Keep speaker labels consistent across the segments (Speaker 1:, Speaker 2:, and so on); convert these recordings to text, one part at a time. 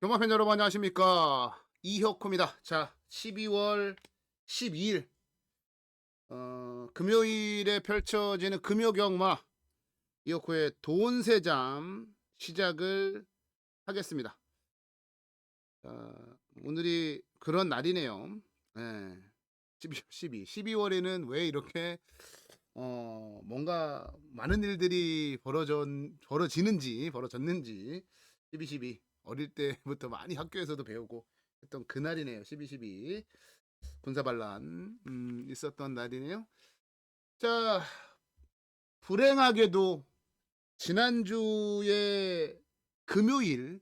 Speaker 1: 경마팬 여러분 안녕하십니까, 이혁호입니다. 자, 12월 12일 금요일에 펼쳐지는 금요경마 이혁호의 돈세잠 시작을 하겠습니다. 오늘이 그런 날이네요. 12월에는 왜 이렇게 뭔가 많은 일들이 벌어졌는지 12 어릴 때부터 많이 학교에서도 배우고 했던 그날이네요. 12 군사반란 있었던 날이네요. 자, 불행하게도 지난주에 금요일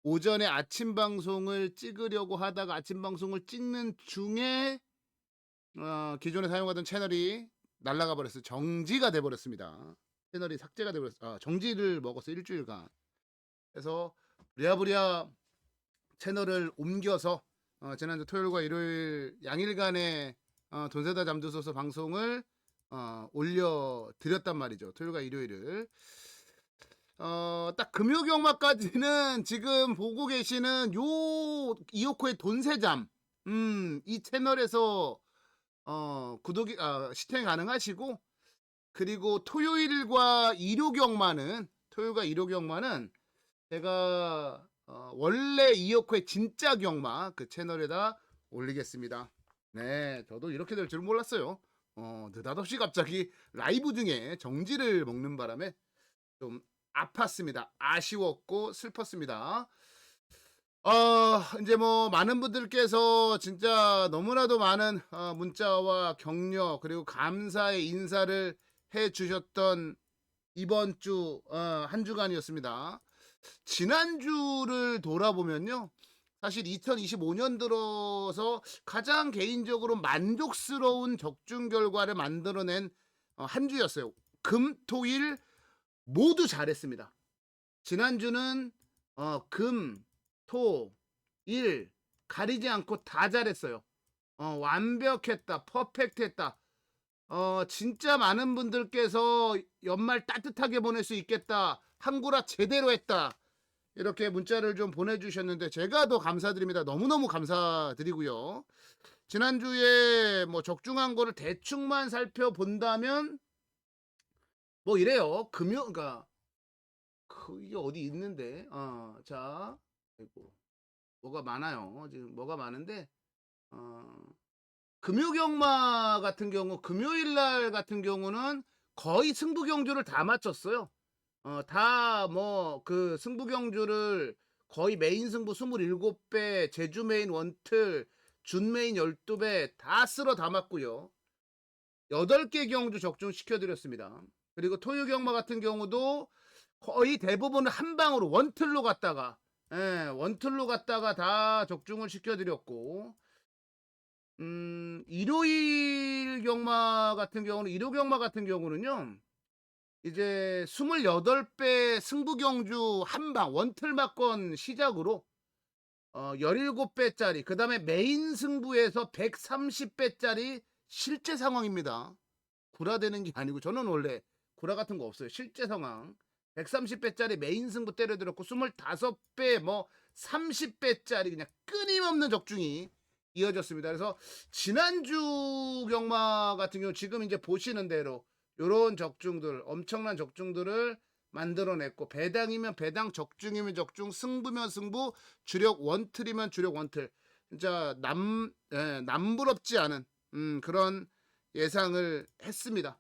Speaker 1: 오전에 아침 방송을 찍으려고 하다가 아침 방송을 찍는 중에 기존에 사용하던 채널이 날아가 버렸어요. 정지가 돼 버렸습니다. 채널이 삭제가 돼 버렸어요. 정지를 먹었어요. 일주일간. 그래서 부랴부랴 채널을 옮겨서 지난주 토요일과 일요일 양일간의 돈세다 잠드소서 방송을 올려드렸단 말이죠. 토요일과 일요일을. 딱 금요경마까지는 지금 보고 계시는 요 이오코의 돈세잠 이 채널에서 구독이 시청 가능하시고, 그리고 토요일과 일요경마는 제가 원래 이어코의 진짜 경마 그 채널에다 올리겠습니다. 네, 저도 이렇게 될 줄 몰랐어요. 느닷없이 갑자기 라이브 중에 정지를 먹는 바람에 좀 아팠습니다. 아쉬웠고 슬펐습니다. 이제 뭐 많은 분들께서 진짜 너무나도 많은 문자와 격려 그리고 감사의 인사를 해 주셨던 이번 주 한 주간이었습니다. 지난주를 돌아보면요, 사실 2025년 들어서 가장 개인적으로 만족스러운 적중 결과를 만들어낸 한 주였어요. 금, 토, 일 모두 잘했습니다. 지난주는 금, 토, 일 가리지 않고 다 잘했어요. 완벽했다, 퍼펙트했다. 진짜 많은 분들께서 연말 따뜻하게 보낼 수 있겠다, 한구라 제대로 했다, 이렇게 문자를 좀 보내주셨는데 제가 더 감사드립니다. 너무너무 감사드리고요. 지난주에 뭐 적중한 거를 대충만 살펴본다면 뭐 이래요. 그러니까 이게 어디 있는데 자, 아이고, 뭐가 많아요. 지금 뭐가 많은데 금요경마 같은 경우, 금요일날 같은 경우는 거의 승부경주를 다 맞췄어요. 다 뭐 그 승부경주를 거의 메인 승부 27배, 제주 메인 원틀, 준 메인 12배 다 쓸어 담았고요. 8개 경주 적중시켜드렸습니다. 그리고 토요경마 같은 경우도 거의 대부분은 한 방으로 원틀로 갔다가 다 적중을 시켜드렸고, 일요 경마 같은 경우는요, 이제 28배 승부경주 한방 원틀 막건 시작으로 17배짜리, 그 다음에 메인 승부에서 130배짜리 실제 상황입니다. 구라되는 게 아니고, 저는 원래 구라 같은 거 없어요. 실제 상황 130배짜리 메인 승부 때려들었고, 25배 뭐 30배짜리 그냥 끊임없는 적중이 이어졌습니다. 그래서 지난주 경마 같은 경우 지금 이제 보시는 대로 요런 적중들, 엄청난 적중들을 만들어냈고, 배당이면 배당, 적중이면 적중, 승부면 승부, 주력 원틀이면 주력 원틀, 진짜 남부럽지 않은 그런 예상을 했습니다.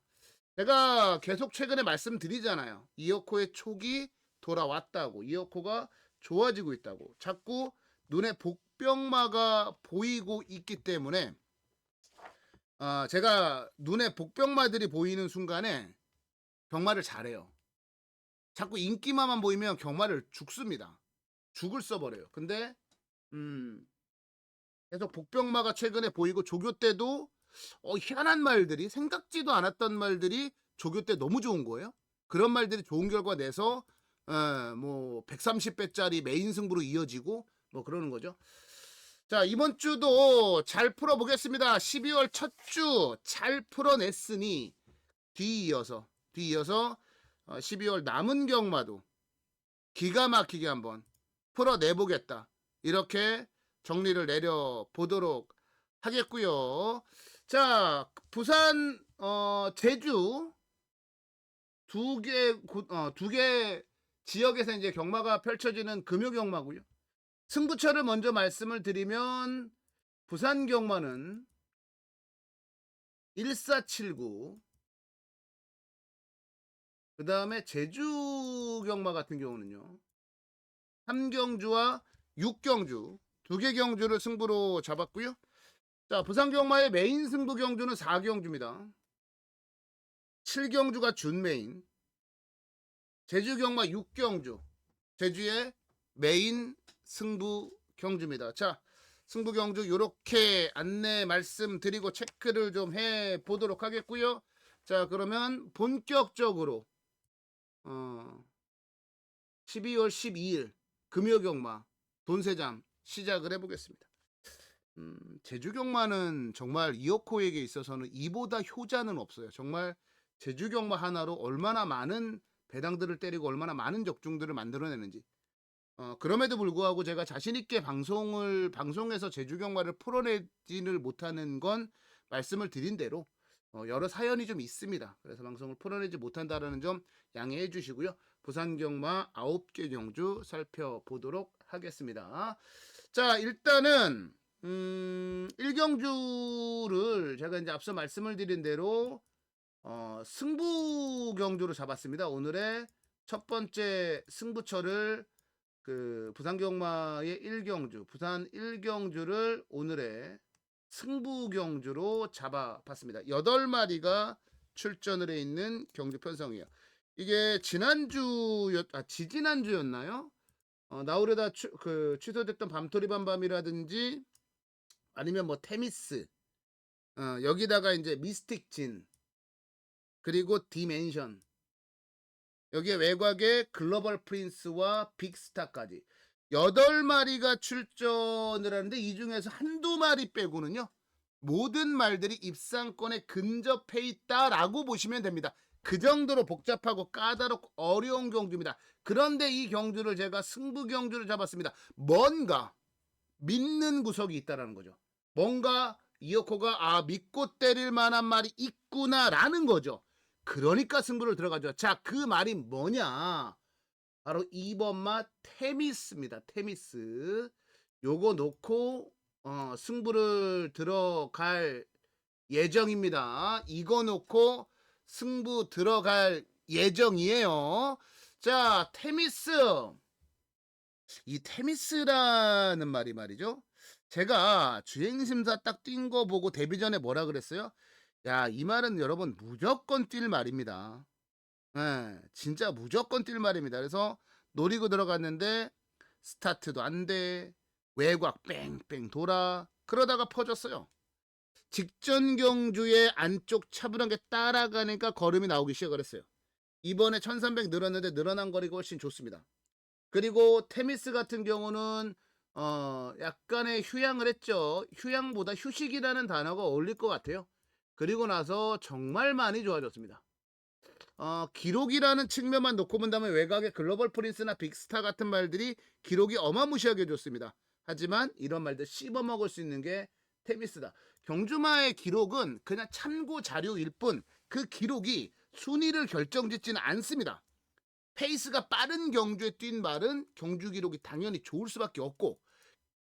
Speaker 1: 제가 계속 최근에 말씀드리잖아요. 이어코의 촉이 돌아왔다고, 이어코가 좋아지고 있다고, 자꾸 눈에 복병마가 보이고 있기 때문에 제가 눈에 복병마들이 보이는 순간에 경마를 잘해요. 자꾸 인기마만 보이면 경마를 죽습니다. 죽을 써버려요. 근데 계속 복병마가 최근에 보이고, 조교 때도 희한한 말들이, 생각지도 않았던 말들이 조교 때 너무 좋은 거예요. 그런 말들이 좋은 결과 내서 뭐 130배짜리 메인 승부로 이어지고 뭐 그러는 거죠. 자, 이번 주도 잘 풀어보겠습니다. 12월 첫 주 잘 풀어냈으니 뒤이어서 12월 남은 경마도 기가 막히게 한번 풀어내보겠다. 이렇게 정리를 내려보도록 하겠고요. 자, 부산, 제주 두 개 지역에서 이제 경마가 펼쳐지는 금요 경마고요. 승부처를 먼저 말씀을 드리면 부산 경마는 1479, 그 다음에 제주 경마 같은 경우는요 3경주와 6경주 두 개 경주를 승부로 잡았고요. 자, 부산 경마의 메인 승부 경주는 4경주입니다. 7경주가 준메인, 제주 경마 6경주, 제주의 메인 승부 경주입니다. 자, 승부 경주 요렇게 안내 말씀드리고 체크를 좀 해 보도록 하겠고요. 자, 그러면 본격적으로 12월 12일 금요 경마 돈세장 시작을 해보겠습니다. 제주 경마는 정말 이어코에게 있어서는 이보다 효자는 없어요. 정말 제주 경마 하나로 얼마나 많은 배당들을 때리고 얼마나 많은 적중들을 만들어내는지. 그럼에도 불구하고 제가 자신있게 방송에서 제주 경마를 풀어내지를 못하는 건 말씀을 드린 대로 여러 사연이 좀 있습니다. 그래서 방송을 풀어내지 못한다라는 점 양해해 주시고요. 부산 경마 9개 경주 살펴보도록 하겠습니다. 자, 일단은 1경주를 제가 이제 앞서 말씀을 드린 대로 승부 경주로 잡았습니다. 오늘의 첫 번째 승부처를 그 부산 경마의 1경주, 부산 1경주를 오늘의 승부 경주로 잡아봤습니다. 8마리가 출전을 해 있는 경주 편성이에요. 이게 지지난주였나요? 나오려다 취소됐던 밤토리 밤밤이라든지 아니면 뭐 테미스, 여기다가 이제 미스틱 진, 그리고 디멘션, 여기에 외곽에 글로벌 프린스와 빅스타까지 8마리가 출전을 하는데 이 중에서 한두 마리 빼고는요 모든 말들이 입상권에 근접해 있다라고 보시면 됩니다. 그 정도로 복잡하고 까다롭고 어려운 경주입니다. 그런데 이 경주를 제가 승부 경주를 잡았습니다. 뭔가 믿는 구석이 있다라는 거죠. 뭔가 이어코가 믿고 때릴 만한 말이 있구나라는 거죠. 그러니까 승부를 들어가죠. 자, 그 말이 뭐냐? 바로 2번마 테미스입니다. 테미스. 요거 놓고 승부를 들어갈 예정입니다. 이거 놓고 승부 들어갈 예정이에요. 자, 테미스. 이 테미스라는 말이 말이죠. 제가 주행심사 딱 뛴 거 보고 데뷔 전에 뭐라 그랬어요? 야, 이 말은 여러분 무조건 뛸 말입니다. 예, 진짜 무조건 뛸 말입니다. 그래서 노리고 들어갔는데 스타트도 안 돼. 외곽 뺑뺑 돌아. 그러다가 퍼졌어요. 직전 경주의 안쪽 차분하게 따라가니까 걸음이 나오기 시작을 했어요. 이번에 1300 늘었는데 늘어난 거리가 훨씬 좋습니다. 그리고 테미스 같은 경우는 약간의 휴양을 했죠. 휴양보다 휴식이라는 단어가 어울릴 것 같아요. 그리고 나서 정말 많이 좋아졌습니다. 기록이라는 측면만 놓고 본다면 외곽의 글로벌 프린스나 빅스타 같은 말들이 기록이 어마무시하게 좋습니다. 하지만 이런 말들 씹어먹을 수 있는 게 테미스다. 경주마의 기록은 그냥 참고 자료일 뿐 그 기록이 순위를 결정짓지는 않습니다. 페이스가 빠른 경주에 뛴 말은 경주 기록이 당연히 좋을 수밖에 없고,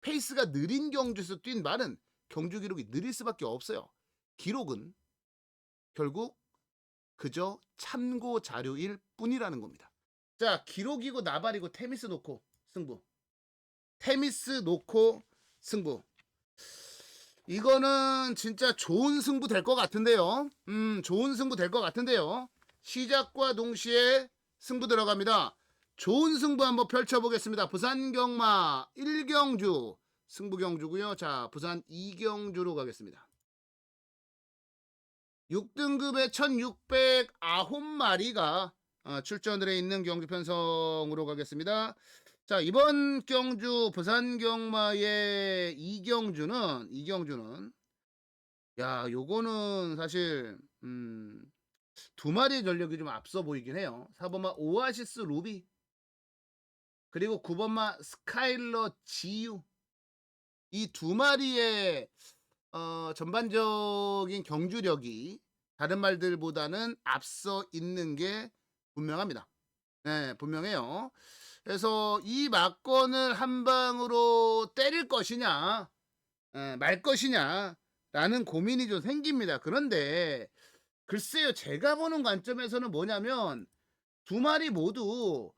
Speaker 1: 페이스가 느린 경주에서 뛴 말은 경주 기록이 느릴 수밖에 없어요. 기록은 결국 그저 참고 자료일 뿐이라는 겁니다. 자, 기록이고 나발이고 테미스 놓고 승부. 테미스 놓고 승부. 이거는 진짜 좋은 승부 될 것 같은데요. 좋은 승부 될 것 같은데요. 시작과 동시에 승부 들어갑니다. 좋은 승부 한번 펼쳐보겠습니다. 부산 경마 1경주 승부 경주고요. 자, 부산 2경주로 가겠습니다. 6등급의 1609마리가 출전을 해 있는 경주 편성으로 가겠습니다. 자, 이번 경주 부산 경마의 이경주는 야, 요거는 사실 두 마리 전력이 좀 앞서 보이긴 해요. 4번마 오아시스 루비, 그리고 9번마 스카일러 지유. 이 두 마리의 전반적인 경주력이 다른 말들보다는 앞서 있는 게 분명합니다. 네, 분명해요. 그래서 이 막건을 한 방으로 때릴 것이냐, 말 것이냐, 라는 고민이 좀 생깁니다. 그런데, 글쎄요, 제가 보는 관점에서는 뭐냐면, 두 마리 모두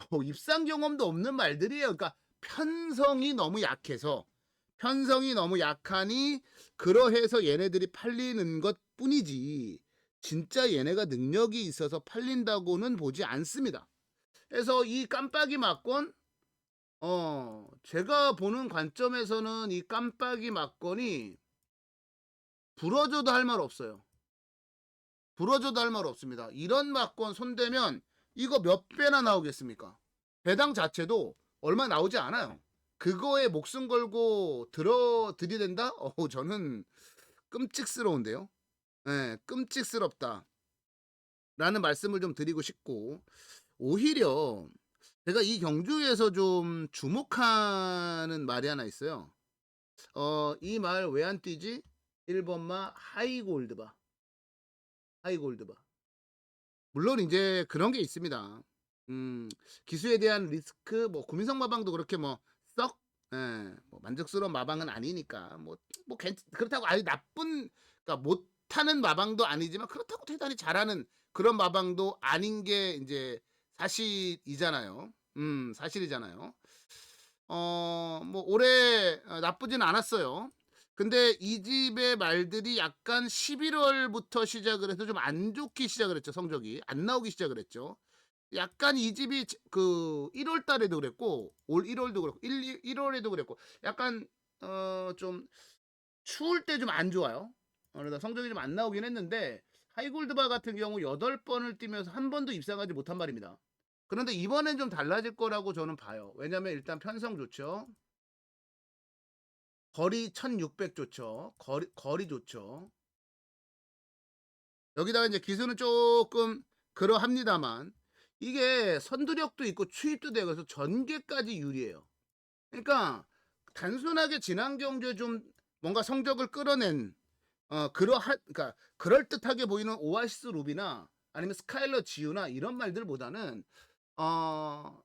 Speaker 1: 뭐 입상 경험도 없는 말들이에요. 그러니까 편성이 너무 약하니 그러해서 얘네들이 팔리는 것 뿐이지 진짜 얘네가 능력이 있어서 팔린다고는 보지 않습니다. 그래서 이 깜빡이 막건, 제가 보는 관점에서는 이 깜빡이 막건이 부러져도 할 말 없어요. 부러져도 할 말 없습니다. 이런 막건 손대면 이거 몇 배나 나오겠습니까? 배당 자체도 얼마 나오지 않아요. 그거에 목숨 걸고 들이댄다? 저는 끔찍스러운데요. 네, 끔찍스럽다. 라는 말씀을 좀 드리고 싶고, 오히려 제가 이 경주에서 좀 주목하는 말이 하나 있어요. 이 말 왜 안 뛰지? 1번마 하이골드바. 하이골드바. 물론 이제 그런 게 있습니다. 기수에 대한 리스크, 뭐 구민성 마방도 그렇게 썩, 뭐 만족스러운 마방은 아니니까 그렇다고 아주 나쁜, 그러니까 못하는 마방도 아니지만 그렇다고 대단히 잘하는 그런 마방도 아닌 게 이제 사실이잖아요. 사실이잖아요. 뭐 올해 나쁘진 않았어요. 근데 이 집의 말들이 약간 11월부터 시작을 해서 좀 안 좋게 시작을 했죠. 성적이 안 나오기 시작을 했죠. 약간 이 집이 그 1월 달에도 그랬고 올 1월도 그렇고 1월에도 그랬고 약간 좀 추울 때 좀 안 좋아요. 그래서 성적이 좀 안 나오긴 했는데 하이골드바 같은 경우 8번을 뛰면서 한 번도 입상하지 못한 말입니다. 그런데 이번엔 좀 달라질 거라고 저는 봐요. 왜냐면 일단 편성 좋죠. 거리 1600 좋죠. 거리 좋죠. 여기다가 이제 기수는 조금 그러합니다만 이게 선두력도 있고 추입도 되고 해서 전개까지 유리해요. 그러니까 단순하게 지난 경주에 좀 뭔가 성적을 끌어낸 그러니까 그럴듯하게 보이는 오아시스 루비나 아니면 스카일러 지유나 이런 말들보다는 어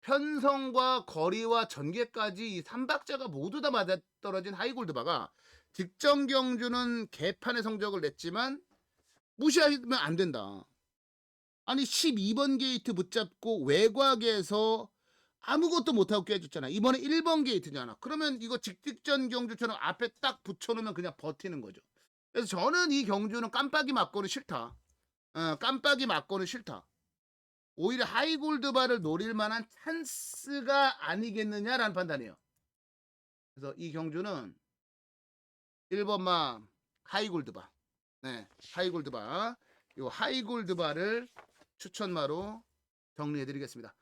Speaker 1: 편성과 거리와 전개까지 이 3박자가 모두 다 맞아떨어진 하이골드바가 직전 경주는 개판의 성적을 냈지만 무시하면 안 된다. 아니 12번 게이트 붙잡고 외곽에서 아무것도 못하고 깨졌잖아. 이번에 1번 게이트잖아. 그러면 이거 직직전 경주처럼 앞에 딱 붙여놓으면 그냥 버티는 거죠. 그래서 저는 이 경주는 깜빡이 맞고는 싫다. 깜빡이 맞고는 싫다. 오히려 하이골드바를 노릴 만한 찬스가 아니겠느냐라는 판단이에요. 그래서 이 경주는 1번마 하이골드바. 네, 하이골드바. 이 하이골드바를 추천마로 정리해드리겠습니다.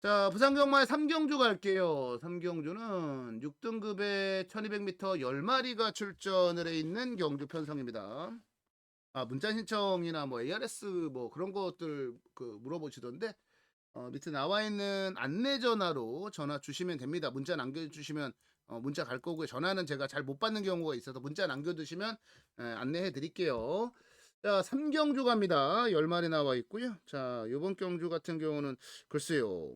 Speaker 1: 자, 부산경마의 3경주 갈게요. 3경주는 6등급에 1200m 10마리가 출전을 해 있는 경주 편성입니다. 문자 신청이나 ARS 그런 것들 물어보시던데 밑에 나와 있는 안내 전화로 전화 주시면 됩니다. 문자 남겨주시면 문자 갈 거고요. 전화는 제가 잘 못 받는 경우가 있어서 문자 남겨두시면 안내해 드릴게요. 자, 3경주 갑니다. 10마리 나와 있고요. 자, 요번 경주 같은 경우는 글쎄요.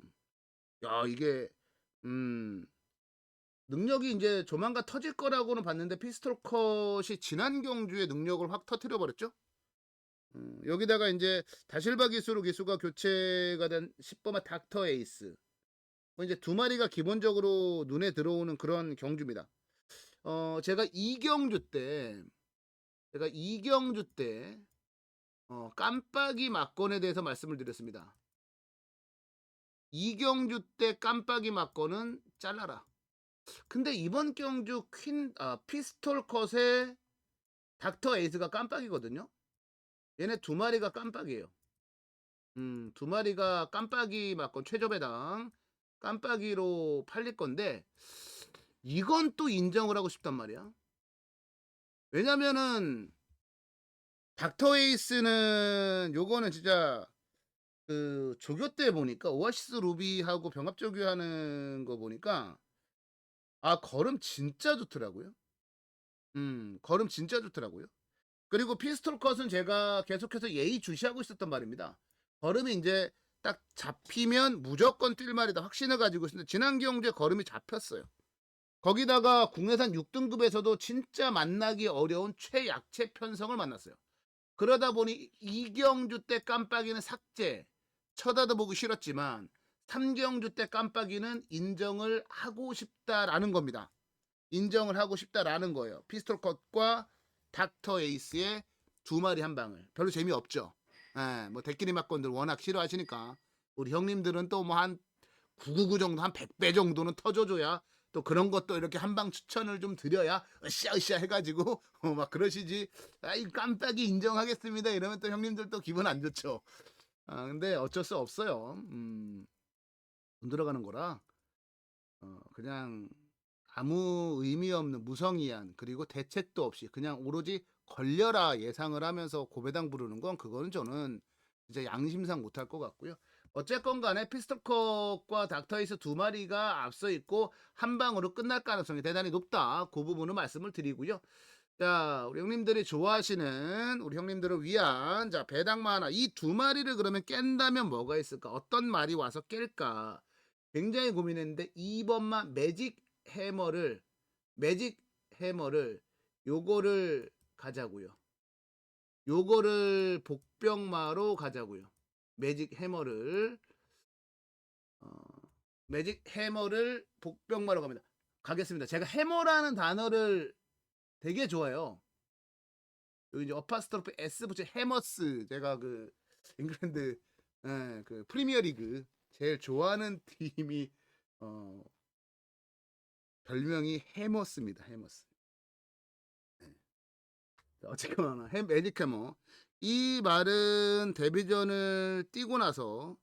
Speaker 1: 야, 이게 능력이 이제 조만간 터질 거라고는 봤는데 피스톨 컷이 지난 경주에 능력을 확 터뜨려 버렸죠. 여기다가 이제 다실바 기수로 기수가 교체가 된 10번마 닥터 에이스. 이제 두 마리가 기본적으로 눈에 들어오는 그런 경주입니다. 제가 이경주 때 깜빡이 막건에 대해서 말씀을 드렸습니다. 이경주 때 깜빡이 막건은 잘라라. 근데 이번 경주 피스톨 컷의 닥터 에이스가 깜빡이거든요. 얘네 두 마리가 깜빡이에요. 두 마리가 깜빡이 막건 최저배당 깜빡이로 팔릴 건데 이건 또 인정을 하고 싶단 말이야. 왜냐면은 닥터 에이스는 요거는 진짜 그 조교 때 보니까 오아시스 루비하고 병합 조교하는 거 보니까 걸음 진짜 좋더라고요. 걸음 진짜 좋더라고요. 그리고 피스톨 컷은 제가 계속해서 예의주시하고 있었단 말입니다. 걸음이 인제 딱 잡히면 무조건 뛸 말이다 확신을 가지고 있었는데 지난 경주에 걸음이 잡혔어요. 거기다가 국내산 6등급에서도 진짜 만나기 어려운 최약체 편성을 만났어요. 그러다 보니 이 경주 때 깜빡이는 삭제, 쳐다도 보기 싫었지만 3경주 때 깜빡이는 인정을 하고 싶다라는 겁니다. 인정을 하고 싶다라는 거예요. 피스톨 컷과 닥터 에이스의 두 마리 한 방을. 별로 재미없죠. 예, 뭐 대끼리 막건들 워낙 싫어하시니까 우리 형님들은 또 뭐 한 999 정도 한 100배 정도는 터져줘야 또 그런 것도 이렇게 한 방 추천을 좀 드려야 으쌰으쌰 해가지고 막 그러시지. 아이 깜빡이 인정하겠습니다 이러면 또 형님들 또 기분 안 좋죠. 근데 어쩔 수 없어요. 돈 들어가는 거라 그냥 아무 의미 없는 무성의한 그리고 대책도 없이 그냥 오로지 걸려라 예상을 하면서 고배당 부르는 건 그거는 저는 진짜 양심상 못할 것 같고요. 어쨌건 간에 피스톨컷과 닥터이스 두 마리가 앞서 있고 한 방으로 끝날 가능성이 대단히 높다. 그 부분은 말씀을 드리고요. 자, 우리 형님들이 좋아하시는 우리 형님들을 위한 자 배당마 하나 이 두 마리를 그러면 깬다면 뭐가 있을까? 어떤 말이 와서 깰까? 굉장히 고민했는데 2번만 매직 해머를 요거를 가자고요. 요거를 복병마로 가자고요. 매직 해머를 매직 해머를 복병마로 갑니다. 가겠습니다. 제가 해머라는 단어를 되게 좋아해요. 여기 이제 어파스트로프 S 붙여 해머스 제가 그 잉글랜드 그 프리미어리그 제일 좋아하는 팀이 어 별명이 해머스입니다. 해머스. 어쨌거나 매직 해머 이 말은 데뷔전을 뛰고 나서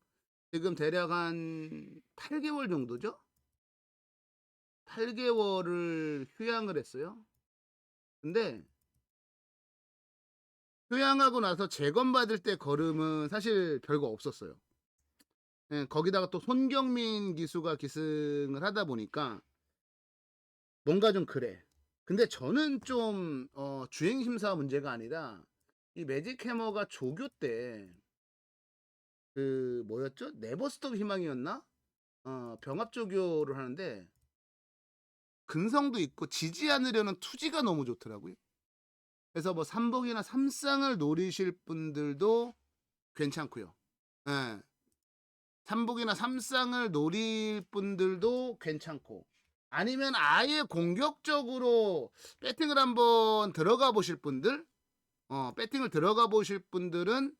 Speaker 1: 지금 대략 한 8개월 정도죠? 8개월을 휴양을 했어요. 근데 휴양하고 나서 재검받을 때 걸음은 사실 별거 없었어요. 예, 거기다가 또 손경민 기수가 기승을 하다 보니까 뭔가 좀 그래. 근데 저는 좀 주행심사 문제가 아니라 이 매직 해머가 조교 때 그 뭐였죠? 네버스톱 희망이었나? 병합 조교를 하는데 근성도 있고 지지 않으려는 투지가 너무 좋더라고요. 그래서 뭐 삼복이나 삼쌍을 노리실 분들도 괜찮고요. 예. 삼복이나 삼쌍을 노릴 분들도 괜찮고 아니면 아예 공격적으로 배팅을 한번 들어가 보실 분들 배팅을 들어가 보실 분들은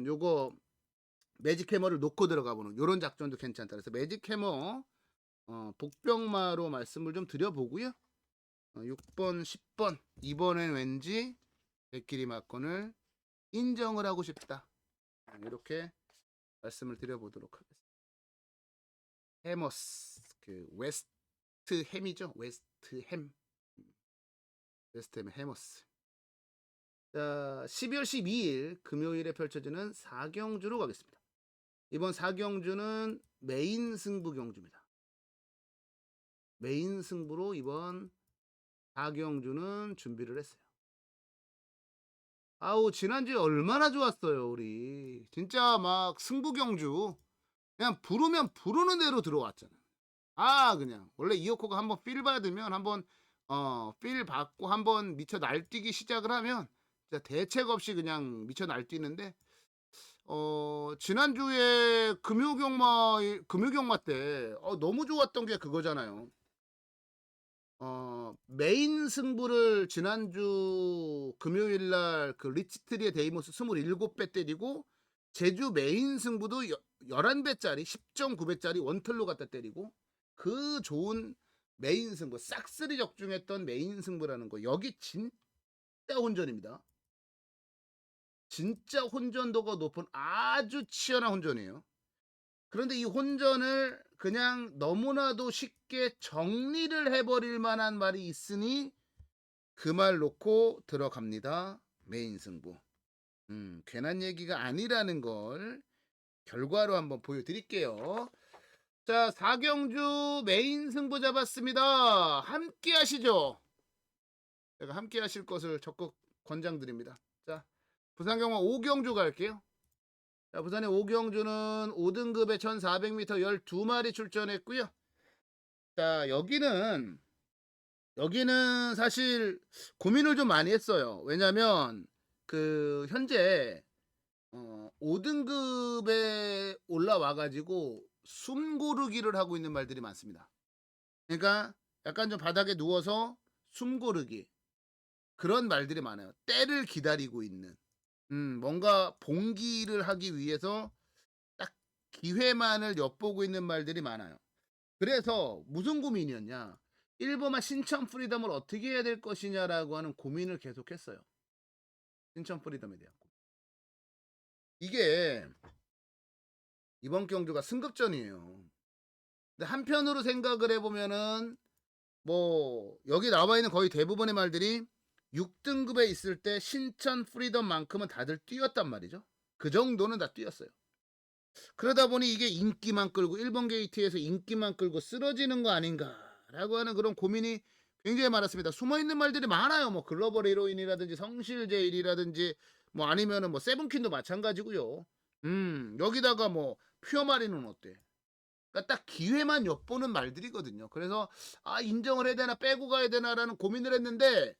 Speaker 1: 요거 매직 해머를 놓고 들어가 보는 요런 작전도 괜찮다. 그래서 매직 해머 복병마로 말씀을 좀 드려보고요. 6번, 10번 이번엔 왠지 백끼리 막건을 인정을 하고 싶다. 이렇게 말씀을 드려보도록 하겠습니다. 해머스 그 웨스트 햄이죠. 웨스트 햄. 웨스트 햄 해머스. 자, 12월 12일 금요일에 펼쳐지는 4경주로 가겠습니다. 이번 4경주는 메인 승부 경주입니다. 메인 승부로 이번 4경주는 준비를 했어요. 아우 지난주에 얼마나 좋았어요 우리. 진짜 막 승부 경주 그냥 부르면 부르는 대로 들어왔잖아. 그냥 원래 이어코가 한번 필 받으면 한번 필 받고 한번 미쳐 날뛰기 시작을 하면 진짜 대책 없이 그냥 미쳐 날뛰는데 지난주에 금요경마 때 너무 좋았던 게 그거잖아요. 메인 승부를 지난주 금요일 날 그 리치트리의 데이모스 27배 때리고 제주 메인 승부도 11배짜리 10.9배짜리 원틀로 갖다 때리고 그 좋은 메인 승부 싹쓸이 적중했던 메인 승부라는 거 여기 진짜 혼전입니다. 진짜 혼전도가 높은 아주 치열한 혼전이에요. 그런데 이 혼전을 그냥 너무나도 쉽게 정리를 해버릴 만한 말이 있으니 그 말 놓고 들어갑니다. 메인 승부. 괜한 얘기가 아니라는 걸 결과로 한번 보여드릴게요. 자, 4경주 메인 승부 잡았습니다. 함께 하시죠. 제가 함께 하실 것을 적극 권장드립니다. 자, 부산경마 5경주 갈게요. 자, 부산의 5경주는 5등급에 1400m 12마리 출전했고요. 자, 여기는 사실 고민을 좀 많이 했어요. 왜냐면 현재 5등급에 올라와가지고 숨 고르기를 하고 있는 말들이 많습니다. 그러니까 약간 좀 바닥에 누워서 숨 고르기, 그런 말들이 많아요. 때를 기다리고 있는, 뭔가 봉기를 하기 위해서 딱 기회만을 엿보고 있는 말들이 많아요. 그래서 무슨 고민이었냐, 1번만 신천 프리덤을 어떻게 해야 될 것이냐라고 하는 고민을 계속했어요. 신천 프리덤에 대한 고민. 이게 이번 경주가 승급전이에요. 근데 한편으로 생각을 해보면은 뭐 여기 나와 있는 거의 대부분의 말들이 6등급에 있을 때 신천 프리덤만큼은 다들 뛰었단 말이죠. 그 정도는 다 뛰었어요. 그러다 보니 이게 인기만 끌고 1번 게이트에서 인기만 끌고 쓰러지는 거 아닌가라고 하는 그런 고민이 굉장히 많았습니다. 숨어있는 말들이 많아요. 뭐 글로벌 히로인이라든지 성실제일이라든지 뭐 아니면은 뭐 세븐퀸도 마찬가지고요. 여기다가 뭐 퓨어마리는 어때? 그러니까 딱 기회만 엿보는 말들이거든요. 그래서 인정을 해야 되나 빼고 가야 되나라는 고민을 했는데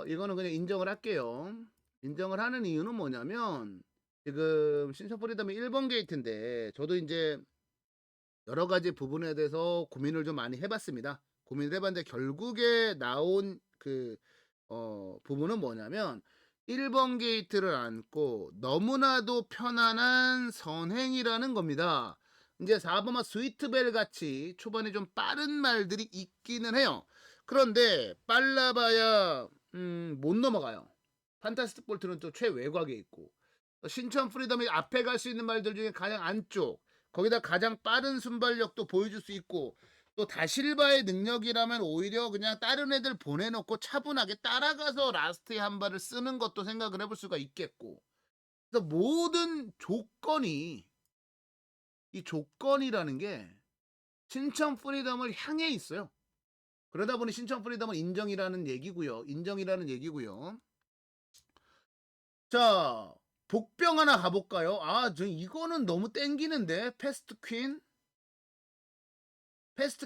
Speaker 1: 이거는 그냥 인정을 할게요. 인정을 하는 이유는 뭐냐면 지금 신천 프리덤이 1번 게이트인데 저도 이제 여러 가지 부분에 대해서 고민을 좀 많이 해봤습니다. 고민을 해봤는데 결국에 나온 부분은 뭐냐면 1번 게이트를 안고 너무나도 편안한 선행이라는 겁니다. 이제 4번마 스위트벨 같이 초반에 좀 빠른 말들이 있기는 해요. 그런데 빨라봐야 못 넘어가요. 판타스틱 볼트는 또 최외곽에 있고, 신천 프리덤이 앞에 갈 수 있는 말들 중에 가장 안쪽, 거기다 가장 빠른 순발력도 보여줄 수 있고, 또 다실바의 능력이라면 오히려 그냥 다른 애들 보내놓고 차분하게 따라가서 라스트에 한 발을 쓰는 것도 생각을 해볼 수가 있겠고, 그래서 모든 조건이, 이 조건이라는 게 신천 프리덤을 향해 있어요. 그러다 보니 신천 프리덤은 인정이라는 얘기고요. 자, 복병 하나 가볼까요? 저 이거는 너무 땡기는데. 패스트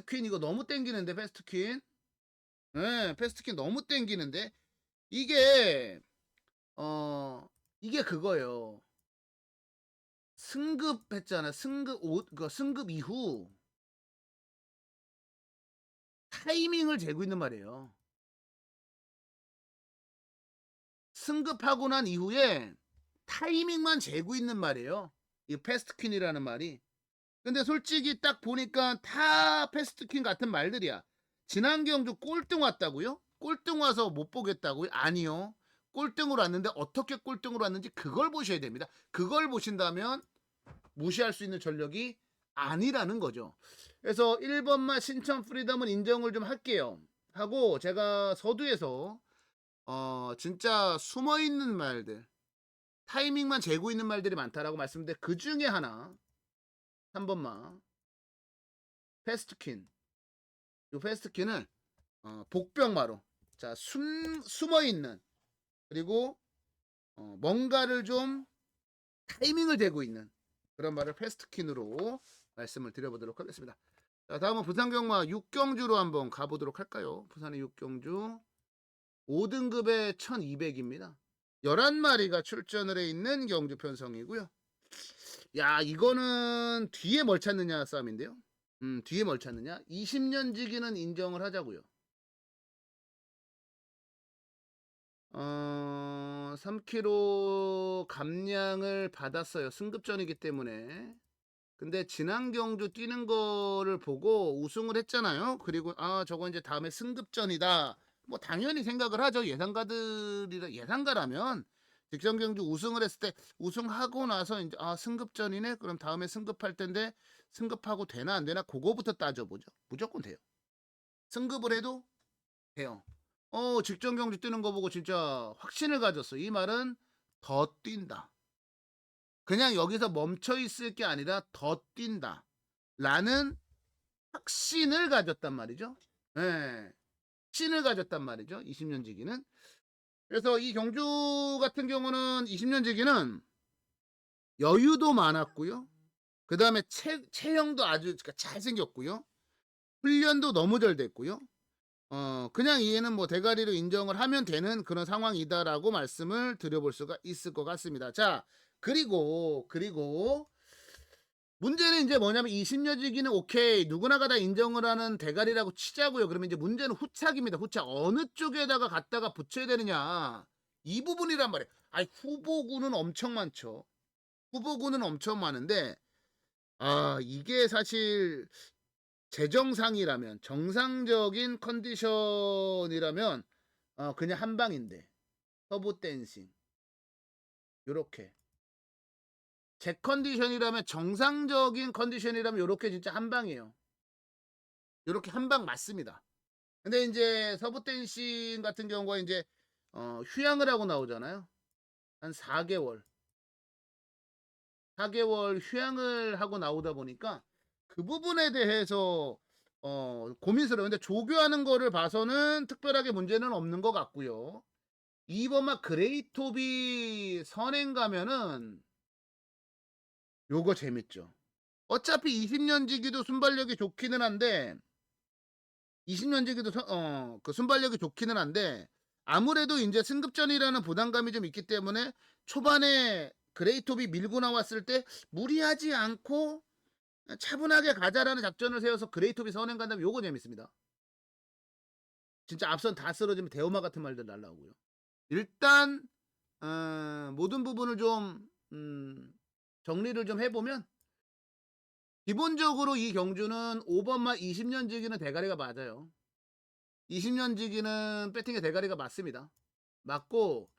Speaker 1: 퀸 이거 너무 땡기는데. 패스트 퀸. 네, 패스트 퀸 너무 땡기는데. 이게 이게 그거예요. 승급했잖아. 승급 이후 타이밍을 재고 있는 말이에요. 승급하고 난 이후에 타이밍만 재고 있는 말이에요. 이 패스트 퀸이라는 말이. 근데 솔직히 딱 보니까 다 패스트 퀸 같은 말들이야. 지난 경주 꼴등 왔다고요? 꼴등 와서 못 보겠다고요? 아니요. 꼴등으로 왔는데 어떻게 꼴등으로 왔는지 그걸 보셔야 됩니다. 그걸 보신다면 무시할 수 있는 전력이 아니라는 거죠. 그래서 1번만 신천 프리덤은 인정을 좀 할게요. 하고 제가 서두에서 진짜 숨어있는 말들, 타이밍만 재고 있는 말들이 많다라고 말씀드렸는데 그 중에 하나 3번만 패스트퀸. 이 패스트퀸은 복병마로, 자, 숨어있는, 그리고 뭔가를 좀 타이밍을 대고 있는 그런 말을 패스트퀸으로 말씀을 드려보도록 하겠습니다. 자, 다음은 부산경마 6경주로 한번 가보도록 할까요? 부산의 6경주 5등급에 1200입니다. 11마리가 출전을 해 있는 경주 편성이고요. 야, 이거는 뒤에 뭘 찾느냐 싸움인데요. 뒤에 뭘 찾느냐? 20년 지기는 인정을 하자고요. 3kg 감량을 받았어요. 승급전이기 때문에. 근데 지난 경주 뛰는 거를 보고 우승을 했잖아요. 그리고 저거 이제 다음에 승급전이다. 뭐 당연히 생각을 하죠. 예상가라면 직전 경주 우승을 했을 때 우승하고 나서 이제 아 승급전이네. 그럼 다음에 승급할 텐데 승급하고 되나 안 되나 그거부터 따져보죠. 무조건 돼요. 승급을 해도 돼요. 직전 경주 뛰는 거 보고 진짜 확신을 가졌어. 이 말은 더 뛴다. 그냥 여기서 멈춰 있을 게 아니라 더 뛴다. 라는 확신을 가졌단 말이죠. 예. 확신을 가졌단 말이죠. 20년 지기는. 그래서 이 경주 같은 경우는 20년 지기는 여유도 많았고요. 그다음에 체형도 아주 그러니까 잘생겼고요. 훈련도 너무 잘 됐고요. 그냥 얘는 뭐 대가리로 인정을 하면 되는 그런 상황이다라고 말씀을 드려볼 수가 있을 것 같습니다. 자, 그리고 문제는 이제 뭐냐면 20년 지기는 오케이 누구나가 다 인정을 하는 대가리라고 치자고요. 그러면 이제 문제는 후착입니다. 후착 어느 쪽에다가 갖다가 붙여야 되느냐 이 부분이란 말이에요. 아니 후보군은 엄청 많죠. 후보군은 엄청 많은데 이게 사실 제정상이라면 정상적인 컨디션이라면 그냥 한 방인데 터보 댄싱 요렇게 제 컨디션이라면 정상적인 컨디션이라면 요렇게 진짜 한 방이에요. 요렇게 한 방 맞습니다. 근데 이제 서부 댄싱 같은 경우가 이제 휴양을 하고 나오잖아요. 한 4개월 휴양을 하고 나오다 보니까 그 부분에 대해서 고민스러워요. 근데 조교하는 거를 봐서는 특별하게 문제는 없는 것 같고요. 이번만 그레이톱이 선행 가면은 요거 재밌죠. 어차피 20년 지기도 순발력이 좋기는 한데 20년 지기도 그 순발력이 좋기는 한데 아무래도 이제 승급전이라는 부담감이 좀 있기 때문에 초반에 그레이톱이 밀고 나왔을 때 무리하지 않고 차분하게 가자라는 작전을 세워서 그레이톱이 선행 간다면 요거 재밌습니다. 진짜 앞선 다 쓰러지면 대호마 같은 말들 날라오고요. 일단 모든 부분을 좀 정리를 좀 해보면 기본적으로 이 경주는 5번마 20년 지기는 대가리가 맞아요. 20년 지기는 배팅의 대가리가 맞습니다. 맞고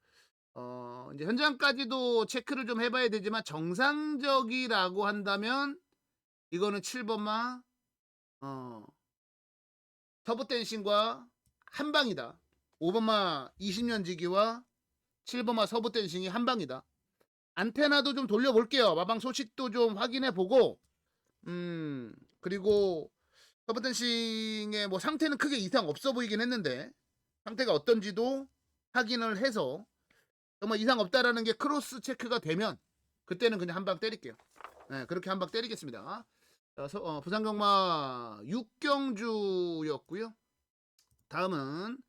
Speaker 1: 이제 현장까지도 체크를 좀 해봐야 되지만 정상적이라고 한다면 이거는 7번마 터보 댄싱과 한방이다. 5번마 20년 지기와 7번마 서부 댄싱이 한방이다. 안테나도 좀 돌려볼게요. 마방 소식도 좀 확인해보고 그리고 서브 댄싱의 뭐 상태는 크게 이상 없어 보이긴 했는데 상태가 어떤지도 확인을 해서 정말 이상 없다라는 게 크로스 체크가 되면 그때는 그냥 한 방 때릴게요. 네, 그렇게 한 방 때리겠습니다. 부산경마 6경주였고요. 다음은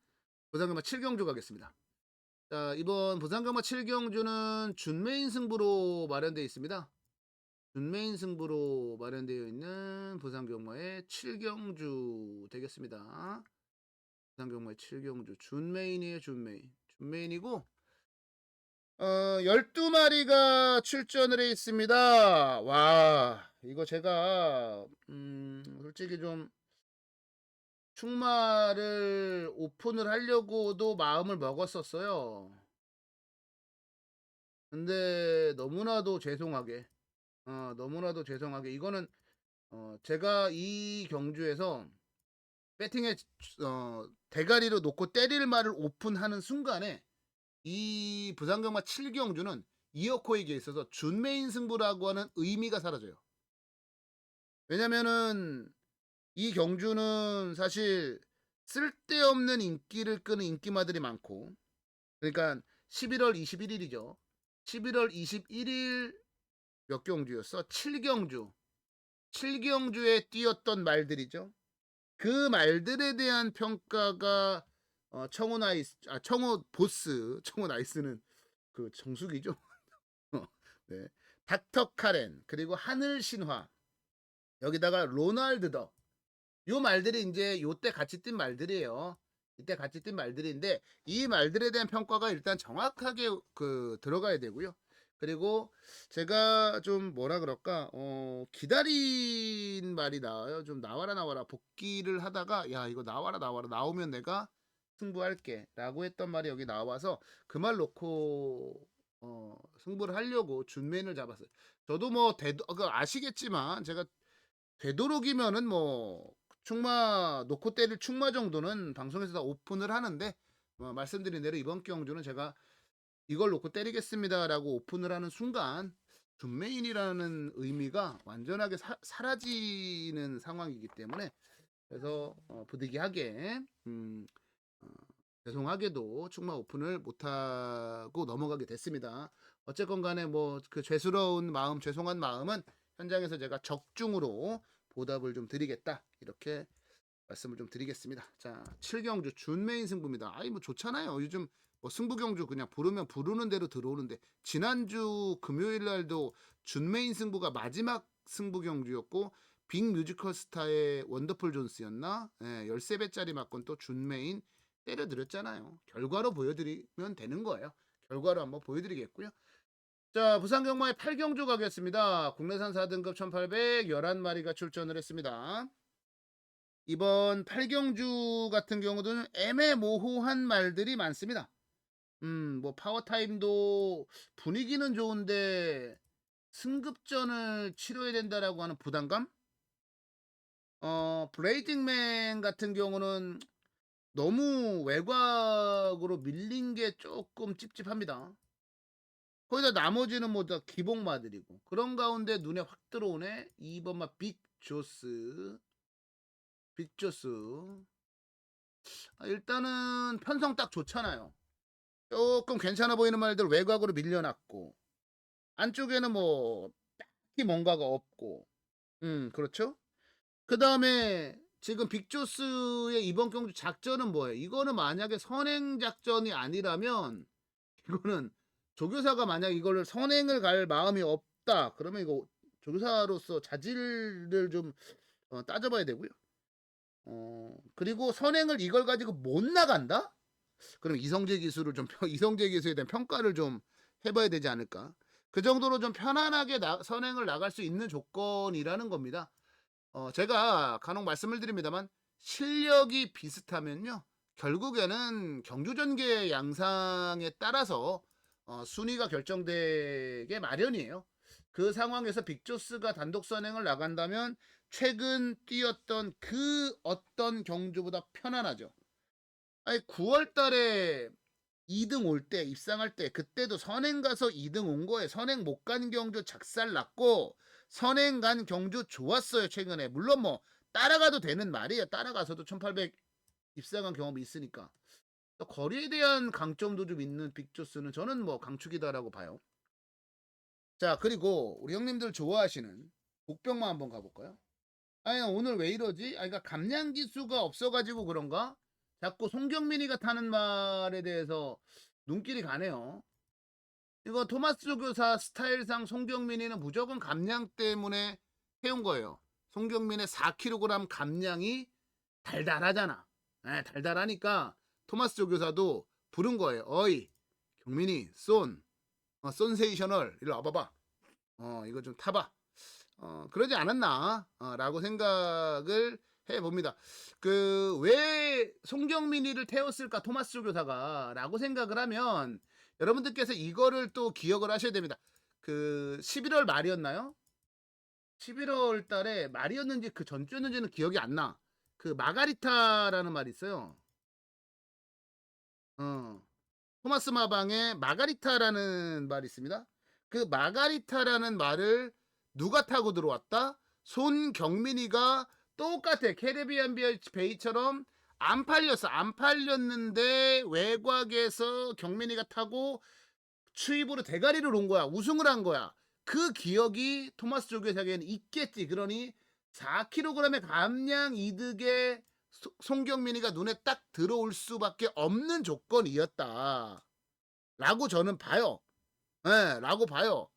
Speaker 1: 부산경마 7경주 가겠습니다. 자, 이번 부산경마 7경주는 준메인 승부로 마련되어 있습니다. 준메인 승부로 마련되어 있는 부산경마의 7경주 되겠습니다. 부산경마의 7경주 준메인이에요. 준메인이고 12마리가 출전을 해 있습니다. 와 이거 제가 솔직히 좀 충마를 오픈을 하려고도 마음을 먹었었어요. 근데 너무나도 죄송하게 이거는 제가 이 경주에서 배팅에 대가리로 놓고 때릴 말을 오픈하는 순간에 이 부산경마 7경주는 이어코에게 있어서 준메인 승부라고 하는 의미가 사라져요. 왜냐면은 이 경주는 사실 쓸데없는 인기를 끄는 인기마들이 많고 그러니까 11월 21일이죠. 11월 21일 몇 경주였어? 7경주에 뛰었던 말들이죠. 그 말들에 대한 평가가 청호 보스 청호 나이스는 그 정수기죠. 네. 닥터 카렌 그리고 하늘 신화 여기다가 로널드 덕 요 말들이 이제 요때 같이 뛴 말들이에요. 이때 같이 뛴 말들인데 이 말들에 대한 평가가 일단 정확하게 들어가야 되고요. 그리고 제가 좀 뭐라 그럴까 기다린 말이 나와요. 좀 나와라 복귀를 하다가 야 이거 나와라 나오면 내가 승부할게 라고 했던 말이 여기 나와서 그 말 놓고 승부를 하려고 준메인을 잡았어요. 저도 뭐 아시겠지만 제가 되도록이면은 뭐 충마 놓고 때릴 충마 정도는 방송에서 다 오픈을 하는데 말씀드린 대로 이번 경주는 제가 이걸 놓고 때리겠습니다라고 오픈을 하는 순간 준메인이라는 의미가 완전하게 사라지는 상황이기 때문에 그래서 부득이하게 어, 죄송하게도 충마 오픈을 못하고 넘어가게 됐습니다. 어쨌건 간에 뭐 그 죄스러운 마음, 죄송한 마음은 현장에서 제가 적중으로 보답을 좀 드리겠다. 이렇게 말씀을 좀 드리겠습니다. 자, 7경주 준메인 승부입니다. 아이 뭐 좋잖아요. 요즘 뭐 승부 경주 그냥 부르면 부르는 대로 들어오는데 지난주 금요일 날도 준메인 승부가 마지막 승부 경주였고 빅 뮤지컬 스타의 원더풀 존스였나? 예, 13배짜리 맞건 또 준메인 때려드렸잖아요. 결과로 보여드리면 되는 거예요. 결과로 한번 보여드리겠고요. 자, 부산 경마의 8경주 가겠습니다. 국내산 4등급 1811마리가 출전을 했습니다. 이번 8경주 같은 경우는 애매모호한 말들이 많습니다. 뭐 파워타임도 분위기는 좋은데 승급전을 치러야 된다라고 하는 부담감? 브레이징맨 같은 경우는 너무 외곽으로 밀린 게 조금 찝찝합니다. 거기다 나머지는 뭐 다 기복마들이고 그런 가운데 눈에 확 들어오네. 2번마 빅조스. 일단은 편성 딱 좋잖아요. 조금 괜찮아 보이는 말들 외곽으로 밀려났고 안쪽에는 뭐 딱히 뭔가가 없고 그렇죠. 그 다음에 지금 빅조스의 이번 경주 작전은 뭐예요? 이거는 만약에 선행 작전이 아니라면 이거는 조교사가 만약 이거를 선행을 갈 마음이 없다 그러면 이거 조교사로서 자질을 좀 따져봐야 되고요. 그리고 선행을 이걸 가지고 못 나간다? 그럼 이성재 기술을 좀 이성재 기술에 대한 평가를 좀 해봐야 되지 않을까? 그 정도로 좀 편안하게 선행을 나갈 수 있는 조건이라는 겁니다. 제가 간혹 말씀을 드립니다만 실력이 비슷하면요 결국에는 경주전개 양상에 따라서 순위가 결정되게 마련이에요. 그 상황에서 빅조스가 단독 선행을 나간다면 최근 뛰었던 그 어떤 경주보다 편안하죠. 아니 9월 달에 2등 올 때 입상할 때 그때도 선행 가서 2등 온 거에 선행 못 간 경주 작살 났고 선행 간 경주 좋았어요 최근에. 물론 뭐 따라가도 되는 말이에요. 따라가서도 1800 입상한 경험이 있으니까. 거리에 대한 강점도 좀 있는 빅조스는 저는 뭐 강축이다라고 봐요. 자, 그리고 우리 형님들 좋아하시는 복병만 한번 가볼까요? 아니 오늘 왜 이러지? 그러니까 감량 기수가 없어가지고 그런가? 자꾸 송경민이가 타는 말에 대해서 눈길이 가네요. 이거 토마스 교사 스타일상 송경민이는 무조건 감량 때문에 해온 거예요. 송경민의 4kg 감량이 달달하잖아. 네, 달달하니까 토마스 조교사도 부른 거예요. 어이 경민이 쏜세이셔널 이리 와봐봐. 이거 좀 타봐. 그러지 않았나 라고 생각을 해봅니다. 그 왜 송경민이를 태웠을까 토마스 조교사가 라고 생각을 하면 여러분들께서 이거를 또 기억을 하셔야 됩니다. 그 11월 말이었나요? 11월 달에 말이었는지 그 전주였는지는 기억이 안 나. 그 마가리타라는 말이 있어요. 토마스 마방에 마가리타라는 말이 있습니다. 그 마가리타라는 말을 누가 타고 들어왔다? 손경민이가 똑같아. 캐리비안 베이처럼 안 팔렸어. 안 팔렸는데 외곽에서 경민이가 타고 추입으로 대가리를 온 거야. 우승을 한 거야. 그 기억이 토마스 조교사에게는 있겠지. 그러니 4kg의 감량 이득에 송경민이가 눈에 딱 들어올 수밖에 없는 조건이었다. 라고 저는 봐요. 네, 라고 봐요.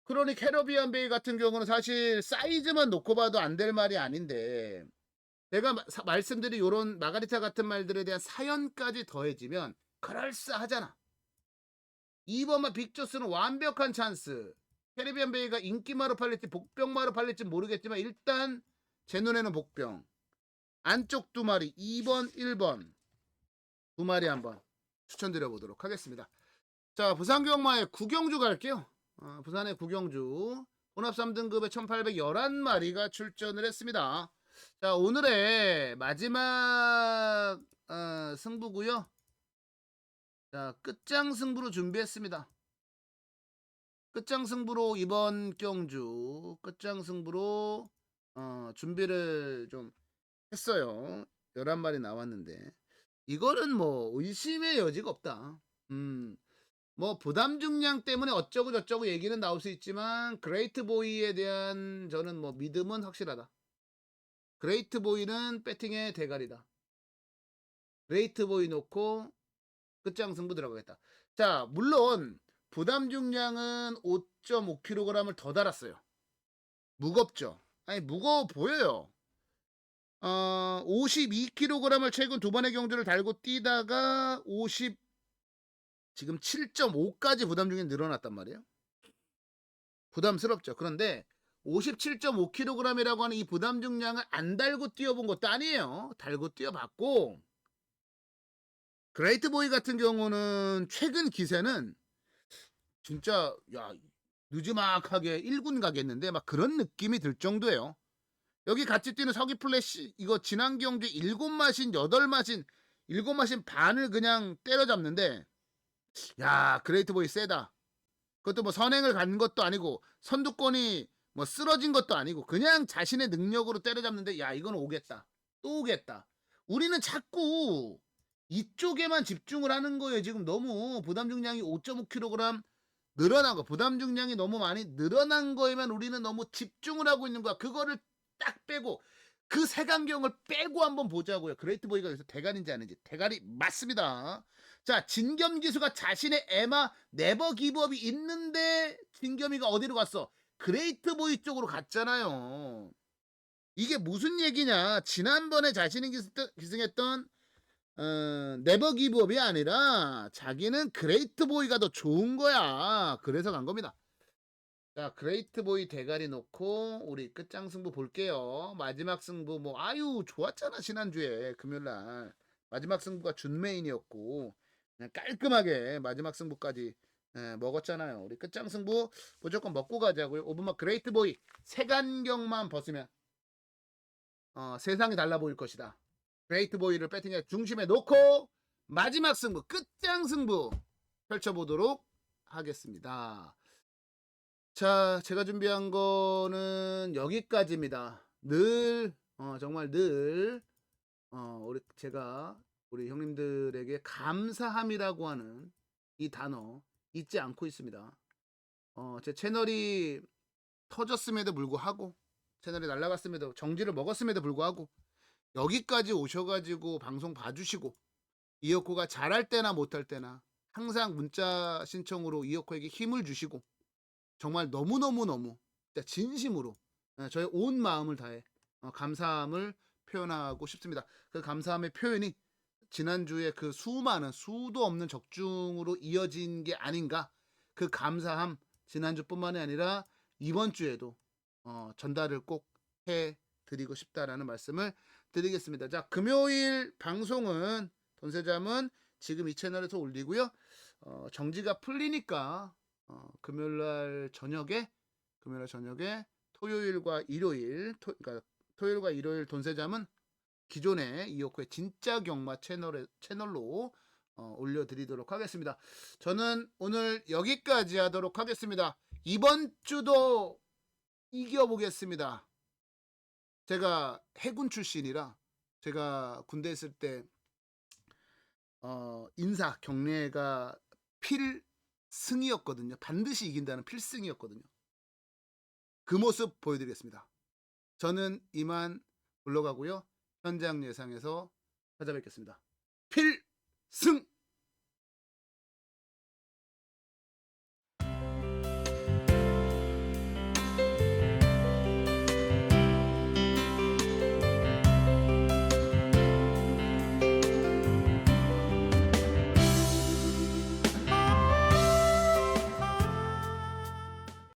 Speaker 1: 그러니 캐러비안 베이 같은 경우는 사실 사이즈만 놓고 봐도 안 될 말이 아닌데 제가 말씀드린 이런 마가리타 같은 말들에 대한 사연까지 더해지면 그럴싸하잖아. 2번만 빅조스는 완벽한 찬스. 캐리비안 베이가 인기마로 팔릴지 복병마로 팔릴지 모르겠지만 일단 제 눈에는 복병. 안쪽 2마리 2번 1번 2마리 한번 추천드려 보도록 하겠습니다. 자, 부산 경마의 구경주 갈게요. 부산의 구경주 혼합 3등급에 1811마리가 출전을 했습니다. 자, 오늘의 마지막 승부고요. 자, 끝장 승부로 준비했습니다. 끝장 승부로 이번 경주 끝장 승부로 준비를 좀 했어요. 11마리 나왔는데 이거는 뭐 의심의 여지가 없다. 뭐 부담 중량 때문에 어쩌고 저쩌고 얘기는 나올 수 있지만 그레이트 보이에 대한 저는 뭐 믿음은 확실하다. 그레이트 보이는 배팅의 대가리다. 그레이트 보이 놓고 끝장 승부 들어가겠다. 자, 물론 부담 중량은 5.5kg을 더 달았어요. 무겁죠? 아니, 무거워 보여요. 52kg을 최근 두 번의 경주를 달고 뛰다가 지금 7.5까지 부담 중에 늘어났단 말이에요. 부담스럽죠. 그런데 57.5kg이라고 하는 이 부담 중량을 안 달고 뛰어본 것도 아니에요. 달고 뛰어봤고, 그레이트 보이 같은 경우는 최근 기세는 진짜 야 느지막하게 1군 가겠는데 막 그런 느낌이 들 정도예요. 여기 같이 뛰는 서기 플래시 이거 지난 경주 7마신 8마신 7마신 반을 그냥 때려잡는데 야 그레이트 보이 세다. 그것도 뭐 선행을 간 것도 아니고 선두권이 뭐 쓰러진 것도 아니고 그냥 자신의 능력으로 때려잡는데 야 이건 오겠다. 또 오겠다. 우리는 자꾸 이쪽에만 집중을 하는 거예요. 지금 너무 부담 중량이 5.5kg 늘어난 거. 부담 중량이 너무 많이 늘어난 거에만 우리는 너무 집중을 하고 있는 거야. 그거를 딱 빼고 그 색안경을 빼고 한번 보자고요. 그레이트 보이가 여기서 대가리인지 아닌지. 대가리 맞습니다. 자, 진겸 기수가 자신의 에마 네버 기브업이 있는데 진겸이가 어디로 갔어? 그레이트 보이 쪽으로 갔잖아요. 이게 무슨 얘기냐? 지난번에 자신이 기승했던 네버 기브업이 아니라 자기는 그레이트 보이가 더 좋은 거야. 그래서 간 겁니다. 자, 그레이트 보이 대가리 놓고 우리 끝장 승부 볼게요. 마지막 승부 뭐 아유 좋았잖아 지난주에 금요일날 마지막 승부가 준메인이었고 그냥 깔끔하게 마지막 승부까지 먹었잖아요. 우리 끝장 승부 무조건 먹고 가자고요. 오브마 그레이트 보이 색안경만 벗으면 세상이 달라 보일 것이다. 그레이트 보이를 배팅의 중심에 놓고 마지막 승부 끝장 승부 펼쳐보도록 하겠습니다. 자, 제가 준비한 거는 여기까지입니다. 늘 정말 늘 우리 형님들에게 감사함이라고 하는 이 단어 잊지 않고 있습니다. 제 채널이 터졌음에도 불구하고 채널이 날아갔음에도 정지를 먹었음에도 불구하고 여기까지 오셔가지고 방송 봐주시고 이어코가 잘할 때나 못할 때나 항상 문자 신청으로 이어코에게 힘을 주시고 정말 너무너무너무 진심으로 저의 온 마음을 다해 감사함을 표현하고 싶습니다. 그 감사함의 표현이 지난주에 그 수많은 수도 없는 적중으로 이어진 게 아닌가. 그 감사함 지난주뿐만이 아니라 이번 주에도 전달을 꼭 해드리고 싶다라는 말씀을 드리겠습니다. 자, 금요일 방송은 돈세잠은 지금 이 채널에서 올리고요. 정지가 풀리니까 금요일날 저녁에 토요일과 일요일 그러니까 토요일과 일요일 돈세잠은 기존의 이오코의 진짜 경마 채널로 올려드리도록 하겠습니다. 저는 오늘 여기까지 하도록 하겠습니다. 이번 주도 이겨보겠습니다. 제가 해군 출신이라 제가 군대 있을 때 인사 경례가 필승이었거든요. 반드시 이긴다는 필승이었거든요. 그 모습 보여드리겠습니다. 저는 이만 물러가고요. 현장 예상에서 찾아뵙겠습니다. 필승!